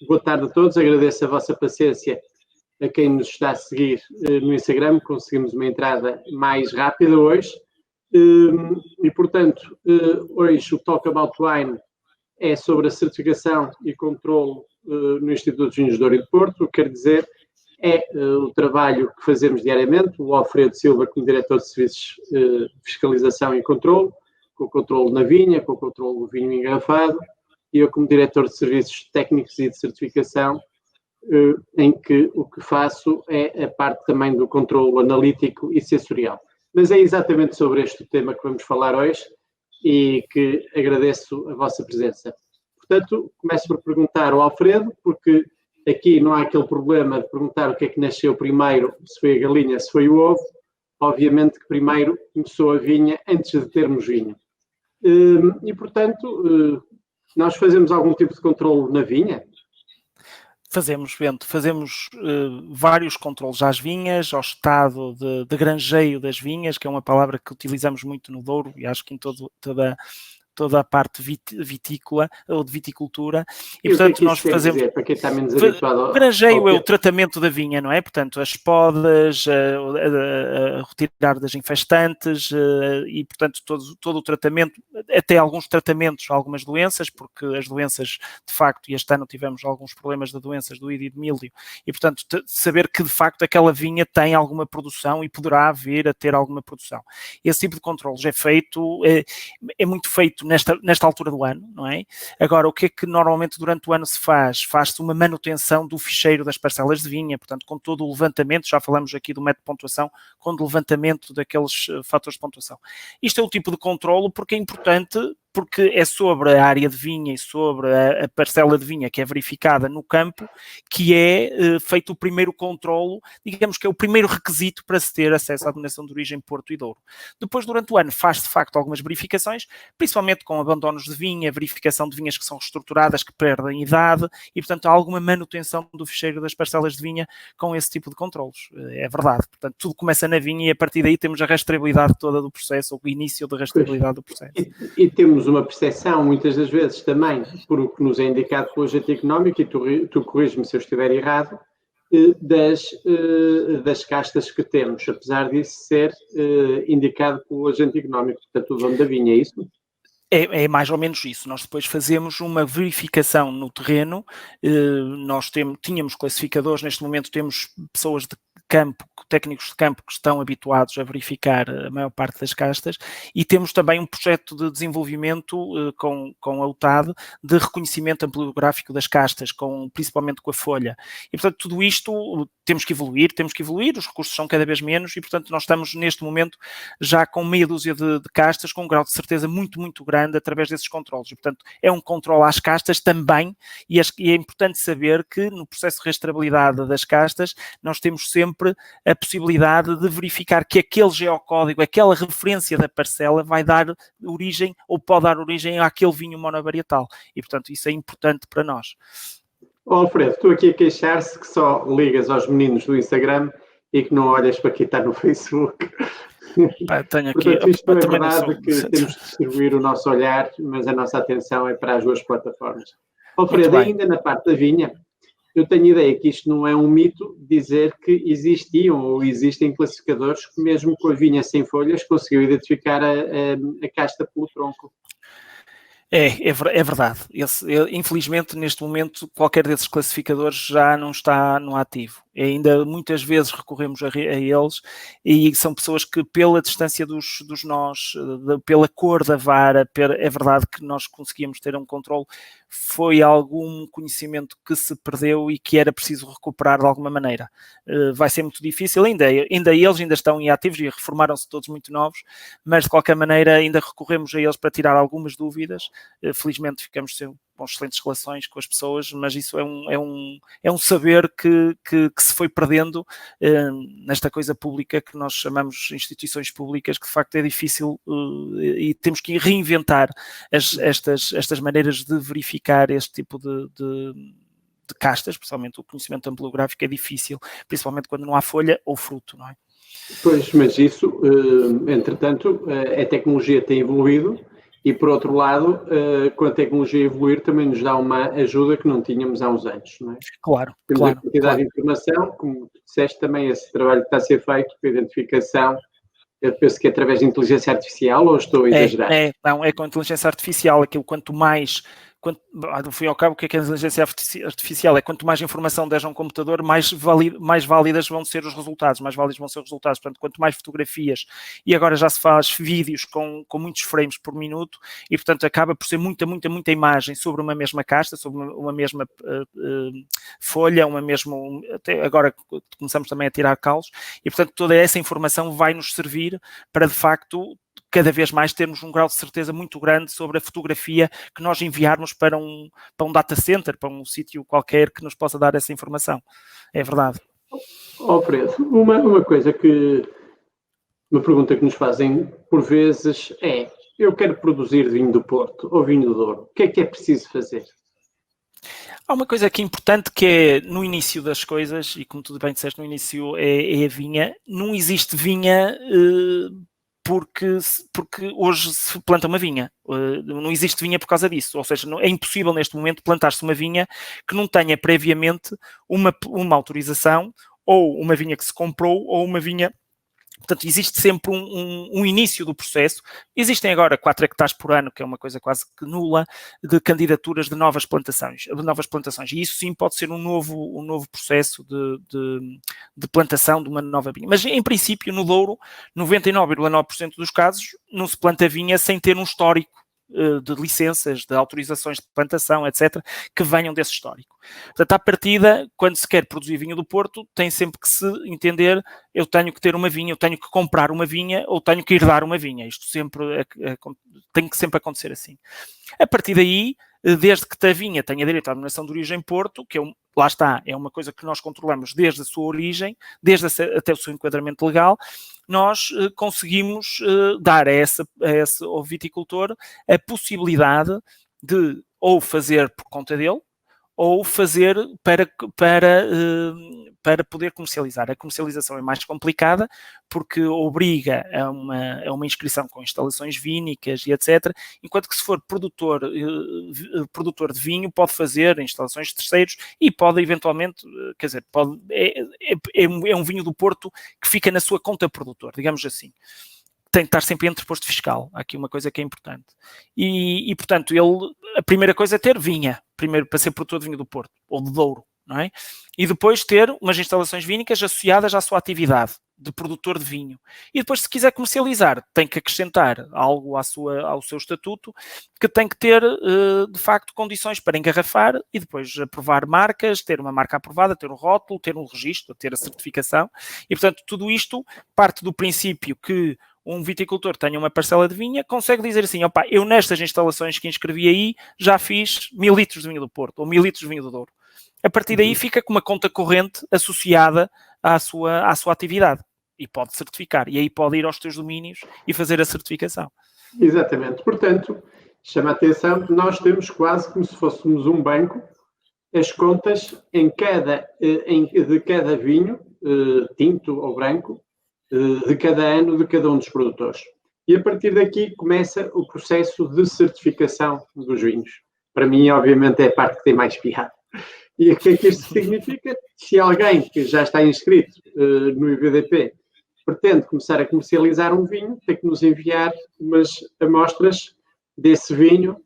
boa tarde a todos, agradeço a vossa paciência a quem nos está a seguir no Instagram, conseguimos uma entrada mais rápida hoje e, portanto, hoje o Talk About Wine é sobre a certificação e controle no Instituto de Vinhos de Douro e de Porto. O que quer dizer é o trabalho que fazemos diariamente, o Alfredo Silva como Diretor de Serviços de Fiscalização e Controle, com o controle na vinha, com o controle do vinho engarrafado, e eu como Diretor de Serviços Técnicos e de Certificação, em que o que faço é a parte também do controle analítico e sensorial. Mas é exatamente sobre este tema que vamos falar hoje e que agradeço a vossa presença. Portanto, começo por perguntar ao Alfredo, porque aqui não há aquele problema de perguntar o que é que nasceu primeiro, se foi a galinha, se foi o ovo. Obviamente que primeiro começou a vinha antes de termos vinho. E, portanto, nós fazemos algum tipo de controle na vinha? Fazemos, Bento, vários controles às vinhas, ao estado de granjeio das vinhas, que é uma palavra que utilizamos muito no Douro e acho que em toda a parte vitícola ou de viticultura. E portanto, nós fazemos. Dizer, para quem está menos habituado o granjeio é o tratamento da vinha, não é? Portanto, as podas, a retirar das infestantes e, portanto, todo o tratamento, até alguns tratamentos, algumas doenças, porque as doenças, de facto, e este ano tivemos alguns problemas de doenças do ídio e de milho, e, portanto, saber que, de facto, aquela vinha tem alguma produção e poderá vir a ter alguma produção. Esse tipo de controles é feito, é muito feito nesta altura do ano, não é? Agora, o que é que normalmente durante o ano se faz? Faz-se uma manutenção do ficheiro das parcelas de vinha, portanto, com todo o levantamento, já falamos aqui do método de pontuação, com o levantamento daqueles fatores de pontuação. Isto é o tipo de controlo porque é importante, porque é sobre a área de vinha e sobre a parcela de vinha que é verificada no campo, que é feito o primeiro controlo, digamos que é o primeiro requisito para se ter acesso à denominação de origem Porto e Douro. Depois, durante o ano, faz de facto algumas verificações, principalmente com abandonos de vinha, verificação de vinhas que são reestruturadas, que perdem idade, e portanto há alguma manutenção do ficheiro das parcelas de vinha com esse tipo de controlos. É verdade. Portanto, tudo começa na vinha e a partir daí temos a rastreabilidade toda do processo, ou o início da rastreabilidade do processo. E temos uma percepção, muitas das vezes, também, por o que nos é indicado pelo agente económico, e tu corriges-me se eu estiver errado, das castas que temos, apesar disso ser indicado pelo agente económico, portanto, o dono da vinha, é isso? É mais ou menos isso. Nós depois fazemos uma verificação no terreno, nós tínhamos classificadores, neste momento temos pessoas de campo, técnicos de campo que estão habituados a verificar a maior parte das castas e temos também um projeto de desenvolvimento com a UTAD de reconhecimento ampliográfico das castas, principalmente com a folha. E, portanto, tudo isto temos que evoluir, os recursos são cada vez menos e, portanto, nós estamos neste momento já com meia dúzia de castas com um grau de certeza muito, muito grande através desses controles. E, portanto, é um controle às castas também e é importante saber que no processo de rastreabilidade das castas nós temos sempre a possibilidade de verificar que aquele geocódigo, aquela referência da parcela vai dar origem ou pode dar origem àquele vinho monovarietal. E, portanto, isso é importante para nós. Alfredo, estou aqui a queixar-se que só ligas aos meninos do Instagram e que não olhas para quem está no Facebook. Tenho aqui, portanto, isto é verdade que temos de distribuir o nosso olhar, mas a nossa atenção é para as duas plataformas. Alfredo, ainda na parte da vinha, eu tenho ideia que isto não é um mito dizer que existiam ou existem classificadores que mesmo com a vinha sem folhas conseguiu identificar a casta pelo tronco. É verdade. Infelizmente, neste momento, qualquer desses classificadores já não está no ativo. Ainda muitas vezes recorremos a eles e são pessoas que, pela distância dos nós, pela cor da vara, é verdade que nós conseguíamos ter um controle, foi algum conhecimento que se perdeu e que era preciso recuperar de alguma maneira. Vai ser muito difícil, ainda eles estão inativos e reformaram-se todos muito novos, mas de qualquer maneira ainda recorremos a eles para tirar algumas dúvidas. Felizmente ficamos com excelentes relações com as pessoas, mas isso é um saber que se foi perdendo nesta coisa pública que nós chamamos instituições públicas, que de facto é difícil e temos que reinventar estas maneiras de verificar este tipo de castas, principalmente o conhecimento ampliográfico é difícil, principalmente quando não há folha ou fruto, não é? Pois, mas isso, entretanto, a tecnologia tem evoluído E, por outro lado, com a tecnologia evoluir, também nos dá uma ajuda que não tínhamos há uns anos, não é? Claro, Temos claro, a quantidade de informação, como disseste também, esse trabalho que está a ser feito para a identificação, eu penso que é através de inteligência artificial, ou estou a exagerar? Não, é com a inteligência artificial, aquilo quanto mais, ao fim e ao cabo, o que é a inteligência artificial? É quanto mais informação der a um computador, mais válidas vão ser os resultados, mais válidos vão ser os resultados. Portanto, quanto mais fotografias, e agora já se faz vídeos com muitos frames por minuto, e portanto acaba por ser muita imagem sobre uma mesma casta, sobre uma mesma folha, até agora começamos também a tirar calos, e portanto toda essa informação vai nos servir para, de facto, cada vez mais termos um grau de certeza muito grande sobre a fotografia que nós enviarmos para um data center, para um sítio qualquer que nos possa dar essa informação. É verdade. Fredo, uma coisa uma pergunta que nos fazem por vezes é: eu quero produzir vinho do Porto ou vinho do Douro, o que é preciso fazer? Há uma coisa que é importante, que é no início das coisas, e como tu bem disseste, no início é a vinha. Não existe vinha porque hoje se planta uma vinha. Não existe vinha por causa disso. Ou seja, é impossível neste momento plantar-se uma vinha que não tenha previamente uma autorização, ou uma vinha que se comprou, ou uma vinha... Portanto, existe sempre um início do processo. Existem agora 4 hectares por ano, que é uma coisa quase que nula, de candidaturas de novas plantações. E isso sim pode ser um novo processo de plantação de uma nova vinha. Mas, em princípio, no Douro, 99,9% dos casos, não se planta vinha sem ter um histórico de licenças, de autorizações de plantação, etc., que venham desse histórico. Portanto, à partida, quando se quer produzir vinho do Porto, tem sempre que se entender: eu tenho que ter uma vinha, eu tenho que comprar uma vinha, ou tenho que herdar uma vinha. Isto sempre tem que sempre acontecer assim. A partir daí, desde que a vinha tenha direito à denominação de origem Porto, que lá está, é uma coisa que nós controlamos desde a sua origem, até o seu enquadramento legal, nós conseguimos dar ao viticultor a possibilidade de ou fazer por conta dele, ou fazer para poder comercializar. A comercialização é mais complicada, porque obriga a uma inscrição com instalações vínicas e etc., enquanto que, se for produtor de vinho, pode fazer instalações de terceiros e pode eventualmente, quer dizer, é um vinho do Porto que fica na sua conta produtor, digamos assim. Tem que estar sempre em entreposto fiscal. Há aqui uma coisa que é importante. E portanto, a primeira coisa é ter vinha, primeiro, para ser produtor de vinho do Porto, ou de Douro, não é? E depois ter umas instalações vínicas associadas à sua atividade de produtor de vinho. E depois, se quiser comercializar, tem que acrescentar algo ao seu estatuto, que tem que ter, de facto, condições para engarrafar e depois aprovar marcas, ter uma marca aprovada, ter um rótulo, ter um registro, ter a certificação. E, portanto, tudo isto parte do princípio que um viticultor tenha uma parcela de vinha, consegue dizer assim: opa, eu nestas instalações que inscrevi aí já fiz 1000 litros de vinho do Porto, ou 1000 litros de vinho do Douro. A partir daí fica com uma conta corrente associada à sua atividade e pode certificar. E aí pode ir aos teus domínios e fazer a certificação. Exatamente. Portanto, chama a atenção que nós temos quase como se fôssemos um banco, as contas de cada vinho, tinto ou branco, de cada ano, de cada um dos produtores. E a partir daqui começa o processo de certificação dos vinhos. Para mim, obviamente, é a parte que tem mais piada. E o que é que isto significa? Se alguém que já está inscrito no IVDP pretende começar a comercializar um vinho, tem que nos enviar umas amostras desse vinho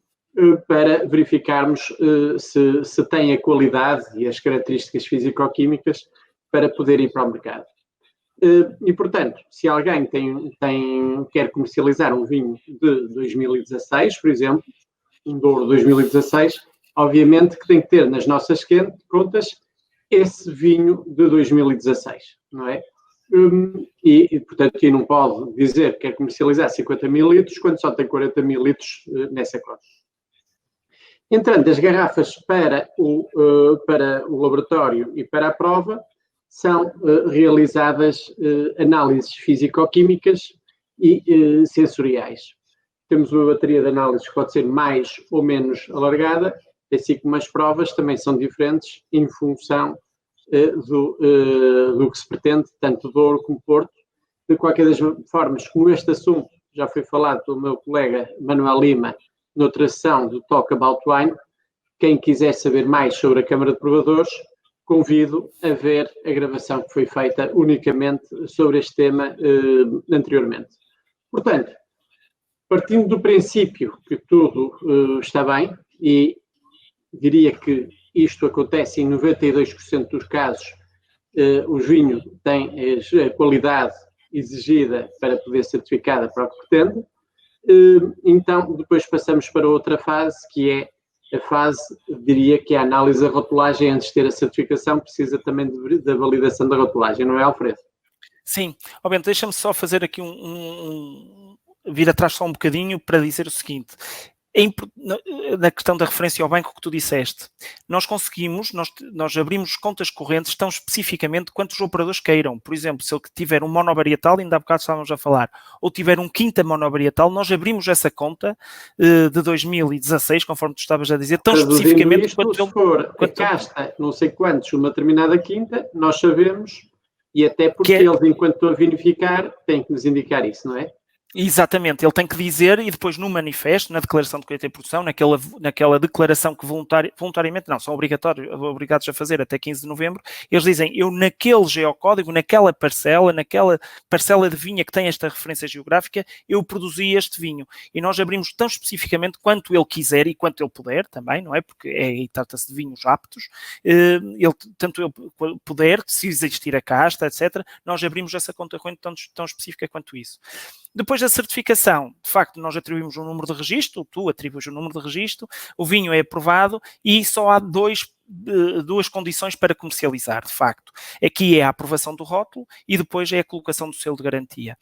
para verificarmos se tem a qualidade e as características físico-químicas para poder ir para o mercado. E, portanto, se alguém quer comercializar um vinho de 2016, por exemplo, um Douro 2016, obviamente que tem que ter nas nossas contas esse vinho de 2016, não é? E portanto, quem não pode dizer que quer comercializar 50 mil litros quando só tem 40 mil litros nessa conta. Entrando as garrafas para o laboratório e para a prova, são realizadas análises físico-químicas e sensoriais. Temos uma bateria de análises que pode ser mais ou menos alargada, assim como as provas também são diferentes em função do que se pretende, tanto Douro como Porto. De qualquer das formas, como este assunto já foi falado pelo meu colega Manuel Lima, noutra sessão do Talk About Wine. Quem quiser saber mais sobre a Câmara de Provadores, convido a ver a gravação que foi feita unicamente sobre este tema anteriormente. Portanto, partindo do princípio que tudo está bem, e diria que isto acontece em 92% dos casos, o vinho tem a qualidade exigida para poder ser certificada para o que pretende. Então, depois passamos para outra fase, que é a fase, diria que é a análise da rotulagem. Antes de ter a certificação, precisa também da validação da rotulagem, não é, Alfredo? Sim. Bento, deixa-me só fazer aqui vir atrás só um bocadinho para dizer o seguinte. Na questão da referência ao banco que tu disseste, nós conseguimos, nós abrimos contas correntes tão especificamente quanto os operadores queiram. Por exemplo, se ele tiver um monovarietal, ainda há bocado estávamos a falar, ou tiver um quinta monovarietal, nós abrimos essa conta de 2016, conforme tu estavas a dizer, tão especificamente isto, quanto se for a casta, não sei quantos, uma determinada quinta, nós sabemos, e até porque eles, enquanto estão a vinificar, têm que nos indicar isso, não é? Exatamente, ele tem que dizer, e depois no manifesto, na declaração de colheita e produção, naquela declaração que voluntariamente não, são obrigados a fazer até 15 de novembro, eles dizem, eu naquele geocódigo, naquela parcela de vinha que tem esta referência geográfica, eu produzi este vinho. E nós abrimos tão especificamente quanto ele quiser e quanto ele puder também, não é? Porque trata-se de vinhos aptos, tanto ele puder, se existir a casta, etc., nós abrimos essa conta corrente tão específica quanto isso. Depois da certificação, de facto, nós atribuímos um número de registro, tu atribuis um número de registro, o vinho é aprovado e só há duas condições para comercializar, de facto. Aqui é a aprovação do rótulo e depois é a colocação do selo de garantia.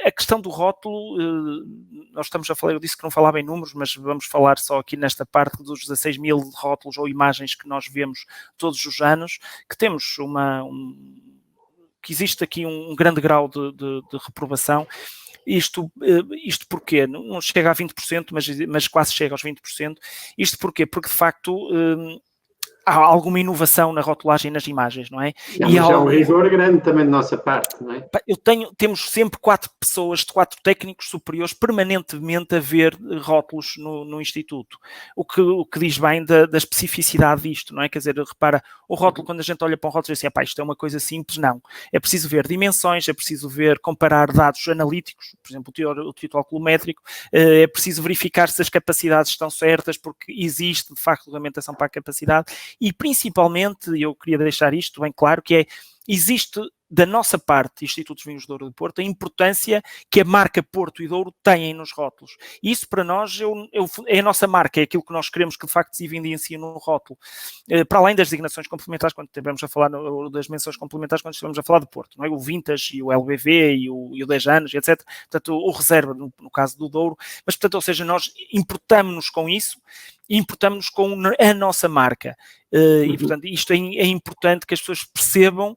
A questão do rótulo, nós estamos a falar, eu disse que não falava em números, mas vamos falar só aqui nesta parte dos 16 mil rótulos ou imagens que nós vemos todos os anos, que temos que existe aqui um grande grau de reprovação. Isto porquê? Não chega a 20%, mas quase chega aos 20%. Isto porquê? Porque, de facto, há alguma inovação na rotulagem e nas imagens, não é? E há um rigor grande também da nossa parte, não é? Temos sempre 4 técnicos superiores permanentemente a ver rótulos no Instituto, o que diz bem da especificidade disto, não é? Quer dizer, repara, o rótulo, quando a gente olha para um rótulo e diz assim, isto é uma coisa simples, não. É preciso ver dimensões, é preciso comparar dados analíticos, por exemplo, o título alcoométrico, é preciso verificar se as capacidades estão certas, porque existe, de facto, regulamentação para a capacidade. E principalmente, eu queria deixar isto bem claro, que existe da nossa parte, Institutos Vinhos de Douro do Porto, a importância que a marca Porto e Douro têm nos rótulos. E isso para nós é a nossa marca, é aquilo que nós queremos que de facto se evidencie no rótulo. Para além das designações complementares, quando estivemos a falar das menções complementares, quando estivemos a falar de Porto, não é? O Vintage e o LBV e o 10 anos, etc. Portanto, o reserva, no caso do Douro. Mas, portanto, ou seja, nós importamos-nos com isso e importamos-nos com a nossa marca. E, portanto, isto é importante que as pessoas percebam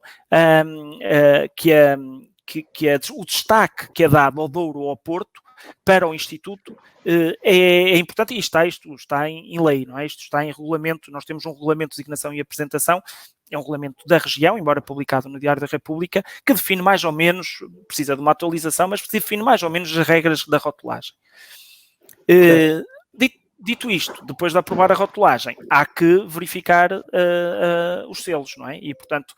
o destaque que é dado ao Douro ou ao Porto para o Instituto é importante, e isto está em lei, não é? Isto está em regulamento. Nós temos um regulamento de designação e apresentação, é um regulamento da região, embora publicado no Diário da República, que define mais ou menos, precisa de uma atualização, mas define mais ou menos as regras da rotulagem. Dito isto, depois de aprovar a rotulagem, há que verificar os selos, não é? E, portanto,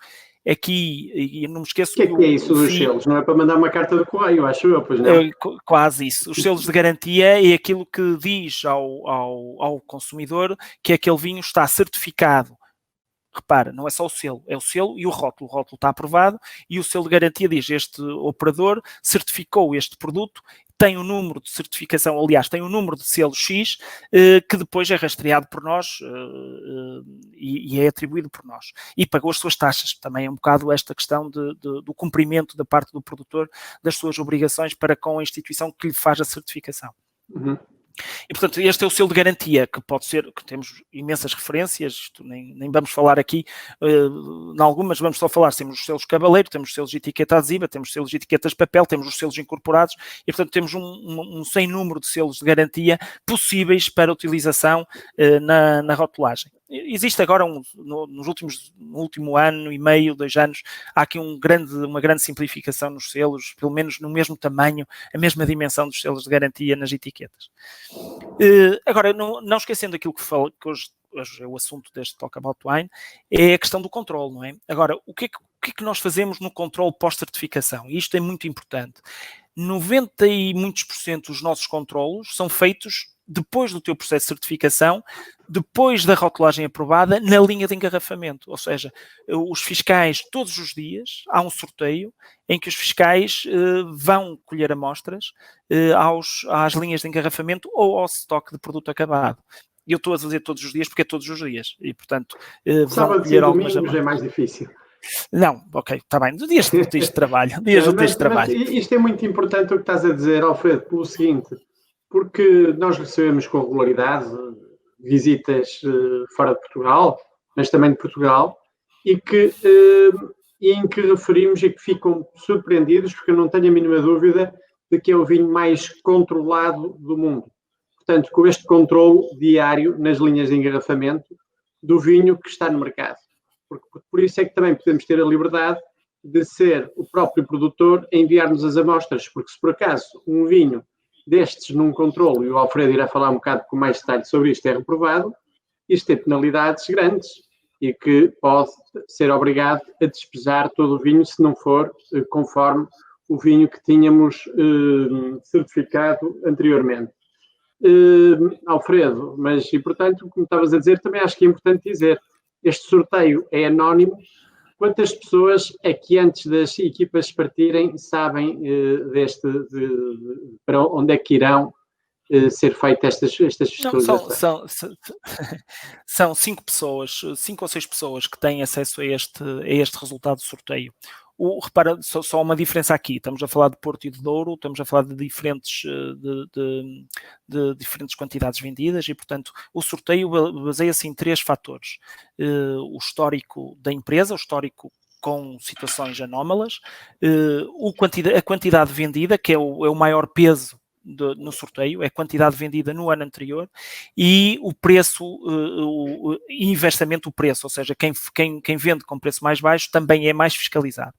aqui, e não me esqueço... O que é isso dos selos? Não é para mandar uma carta de correio, acho eu, pois não? Quase isso. Os selos de garantia é aquilo que diz ao consumidor que aquele vinho está certificado. Repara, não é só o selo, é o selo e o rótulo. O rótulo está aprovado e o selo de garantia diz: este operador certificou este produto, tem um número de certificação, aliás, tem um número de selo X, que depois é rastreado por nós e é atribuído por nós. E pagou as suas taxas. Também é um bocado esta questão do cumprimento da parte do produtor das suas obrigações para com a instituição que lhe faz a certificação. E, portanto, este é o selo de garantia, que pode ser, que temos imensas referências, isto nem vamos falar aqui, em algumas vamos só falar, temos os selos Cavaleiro, temos os selos de etiqueta adesiva, temos os selos de etiquetas de papel, temos os selos incorporados, e, portanto, temos um sem número de selos de garantia possíveis para utilização na rotulagem. existe agora, no último ano e meio, 2 anos, há aqui uma grande simplificação nos selos, pelo menos no mesmo tamanho, a mesma dimensão dos selos de garantia nas etiquetas. Agora, não esquecendo aquilo que hoje é o assunto deste Talk About Wine, é a questão do controle, não é? Agora, o que é que nós fazemos no controle pós-certificação? Isto é muito importante. 90 e muitos % dos nossos controlos são feitos depois do teu processo de certificação, depois da rotulagem aprovada, na linha de engarrafamento. Ou seja, os fiscais, todos os dias, há um sorteio em que os fiscais vão colher amostras às linhas de engarrafamento ou ao estoque de produto acabado. Eu estou a dizer todos os dias porque é todos os dias. E, portanto, vão colher algumas amostras. É mais difícil. Não, ok, está bem. Dias de trabalho. Dias úteis de trabalho. Isto é muito importante o que estás a dizer, Alfredo, pelo seguinte, porque nós recebemos com regularidade visitas fora de Portugal, mas também de Portugal, e em que referimos e que ficam surpreendidos, porque eu não tenho a mínima dúvida de que é o vinho mais controlado do mundo. Portanto, com este controle diário nas linhas de engarrafamento do vinho que está no mercado. Por isso é que também podemos ter a liberdade de ser o próprio produtor a enviar-nos as amostras, porque se por acaso um vinho destes num controle, e o Alfredo irá falar um bocado com mais detalhe sobre isto, é reprovado, isto tem penalidades grandes e que pode ser obrigado a despesar todo o vinho se não for conforme o vinho que tínhamos certificado anteriormente. Alfredo, mas e portanto, como estavas a dizer, também acho que é importante dizer, este sorteio é anónimo. Quantas pessoas é que antes das equipas partirem sabem para onde é que irão ser feitas estas fiscalizações? São 5 ou 6 pessoas que têm acesso a este resultado do sorteio. Repara, só uma diferença aqui, estamos a falar de Porto e de Douro, estamos a falar de diferentes quantidades vendidas e, portanto, o sorteio baseia-se em 3 fatores. O histórico da empresa, o histórico com situações anómalas, a quantidade vendida, que é o maior peso no sorteio, é a quantidade vendida no ano anterior, e o preço, inversamente o preço, ou seja, quem vende com preço mais baixo também é mais fiscalizado.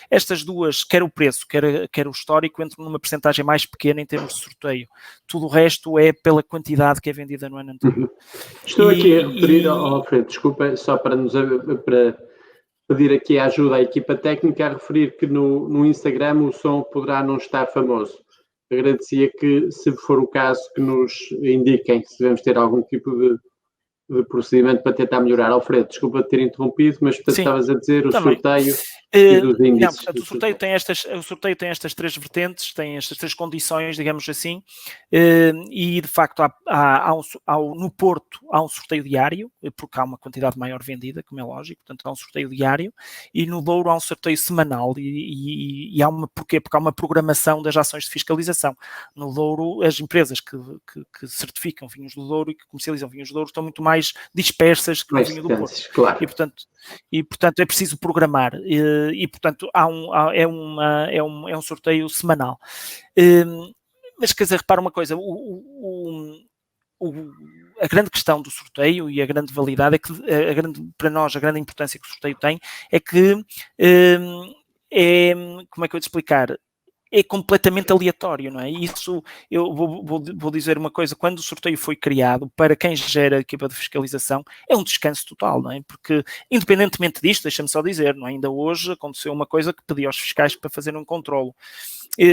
Estas duas, quer o preço, quer o histórico, entram numa percentagem mais pequena em termos de sorteio. Tudo o resto é pela quantidade que é vendida no ano anterior. Estou aqui a referir, Alfredo, desculpa, só para pedir aqui a ajuda à equipa técnica, a referir que no Instagram o som poderá não estar famoso. Agradecia que, se for o caso, que nos indiquem se devemos ter algum tipo de procedimento para tentar melhorar. Alfredo, desculpa ter interrompido, mas portanto, estavas a dizer o também. Sorteio e dos índices. Não, portanto, o sorteio tem estas 3 vertentes, tem estas 3 condições, digamos assim, e de facto no Porto há um sorteio diário, porque há uma quantidade maior vendida, como é lógico, portanto há um sorteio diário, e no Douro há um sorteio semanal, e há porquê? Porque há uma programação das ações de fiscalização. No Douro, as empresas que certificam vinhos do Douro e que comercializam vinhos do Douro estão muito mais dispersas que no vinho do Porto. Claro. E portanto é preciso programar. E portanto é um sorteio semanal. Mas quer dizer, repara uma coisa, a grande questão do sorteio e a grande validade é que para nós a grande importância que o sorteio tem é que como é que eu vou te explicar? É completamente aleatório, não é? Isso, eu vou dizer uma coisa, quando o sorteio foi criado, para quem gera a equipa de fiscalização, é um descanso total, não é? Porque, independentemente disto, deixa-me só dizer, não é? Ainda hoje aconteceu uma coisa que pedi aos fiscais para fazer um controlo.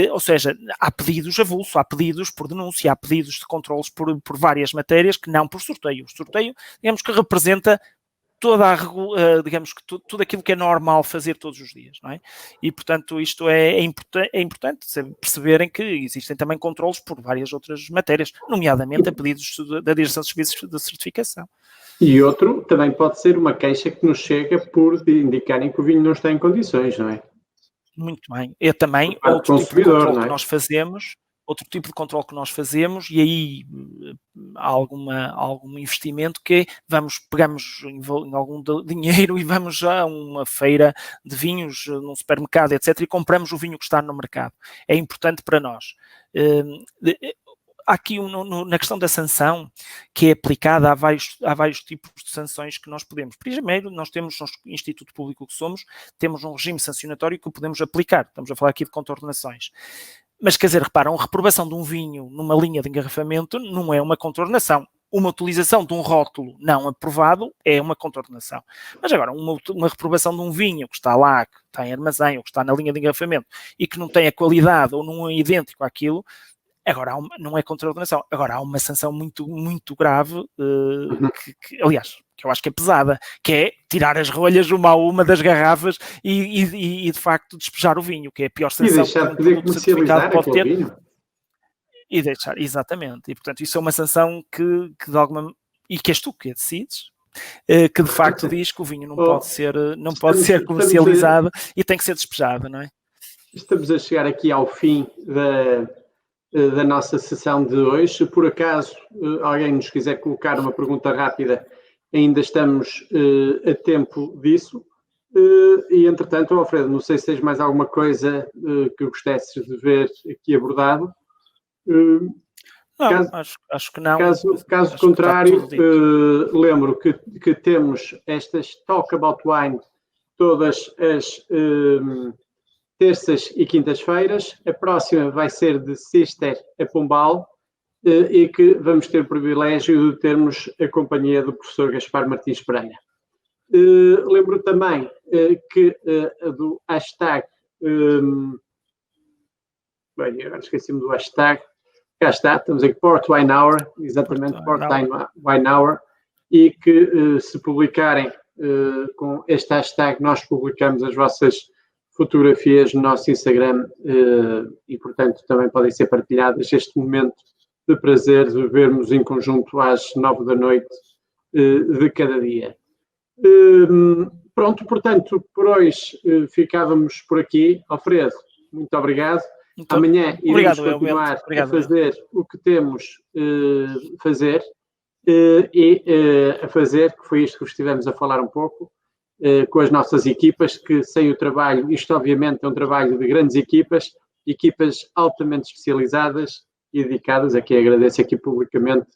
Ou seja, há pedidos avulso, há pedidos por denúncia, há pedidos de controlos por várias matérias que não por sorteio. O sorteio, digamos que representa digamos que tudo aquilo que é normal fazer todos os dias, não é? E, portanto, isto é importante perceberem que existem também controlos por várias outras matérias, nomeadamente a pedidos da Direção de Serviços de Certificação. E outro também pode ser uma queixa que nos chega por indicarem que o vinho não está em condições, não é? Muito bem. É também outro tipo de controle que nós fazemos. Outro tipo de controle que nós fazemos, e aí há algum investimento que pegamos em algum dinheiro e vamos a uma feira de vinhos, num supermercado, etc., e compramos o vinho que está no mercado. É importante para nós. há aqui na questão da sanção, que é aplicada, há vários tipos de sanções que nós podemos. Primeiro, nós temos, um Instituto Público que somos, temos um regime sancionatório que podemos aplicar. Estamos a falar aqui de contornações. Mas, quer dizer, repara, uma reprovação de um vinho numa linha de engarrafamento não é uma contornação. Uma utilização de um rótulo não aprovado é uma contornação. Mas agora, uma reprovação de um vinho que está lá, que está em armazém ou que está na linha de engarrafamento e que não tem a qualidade ou não é idêntico àquilo, agora não é contornação. Agora há uma sanção muito, muito grave, aliás, que eu acho que é pesada, que é tirar as rolhas uma a uma das garrafas e de facto despejar o vinho, que é a pior sanção. E deixar de poder comercializar pode ter. Vinho. E deixar, exatamente. E, portanto, isso é uma sanção que de alguma... E que és tu que decides, que de facto diz que o vinho não pode ser comercializado e tem que ser despejado, não é? Estamos a chegar aqui ao fim da nossa sessão de hoje. Se por acaso alguém nos quiser colocar uma pergunta rápida, ainda estamos a tempo disso. E, entretanto, Alfredo, não sei se tens mais alguma coisa que gostasses de ver aqui abordado. Não, acho que não. Caso contrário, lembro que temos estas Talk About Wine todas as terças e quintas-feiras. A próxima vai ser de Cister a Pombal e que vamos ter o privilégio de termos a companhia do professor Gaspar Martins Pereira. Lembro também que do hashtag... bem, agora esqueci-me do hashtag. Cá está, estamos aqui, Port Wine Hour, exatamente, Port Wine Hour, e que se publicarem com este hashtag, nós publicamos as vossas fotografias no nosso Instagram e, portanto, também podem ser partilhadas este momento de prazer de vermos em conjunto às 9 da noite de cada dia. Pronto, portanto, por hoje ficávamos por aqui. Alfredo, muito obrigado. Então, amanhã iremos continuar a fazer o que temos fazer a fazer, que foi isto que estivemos a falar um pouco, com as nossas equipas, que sem o trabalho, isto obviamente é um trabalho de grandes equipas altamente especializadas e dedicadas, a quem agradeço aqui publicamente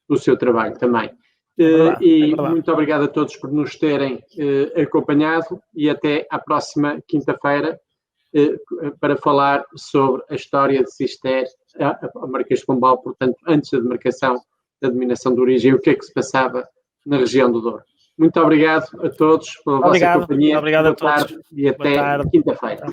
o seu trabalho também. Muito obrigado a todos por nos terem acompanhado e até à próxima quinta-feira, para falar sobre a história de Cister a Marquês de Pombal, portanto, antes da demarcação da denominação de origem, o que é que se passava na região do Douro. Muito obrigado a todos pela vossa companhia. Obrigado a todos. E até quinta-feira.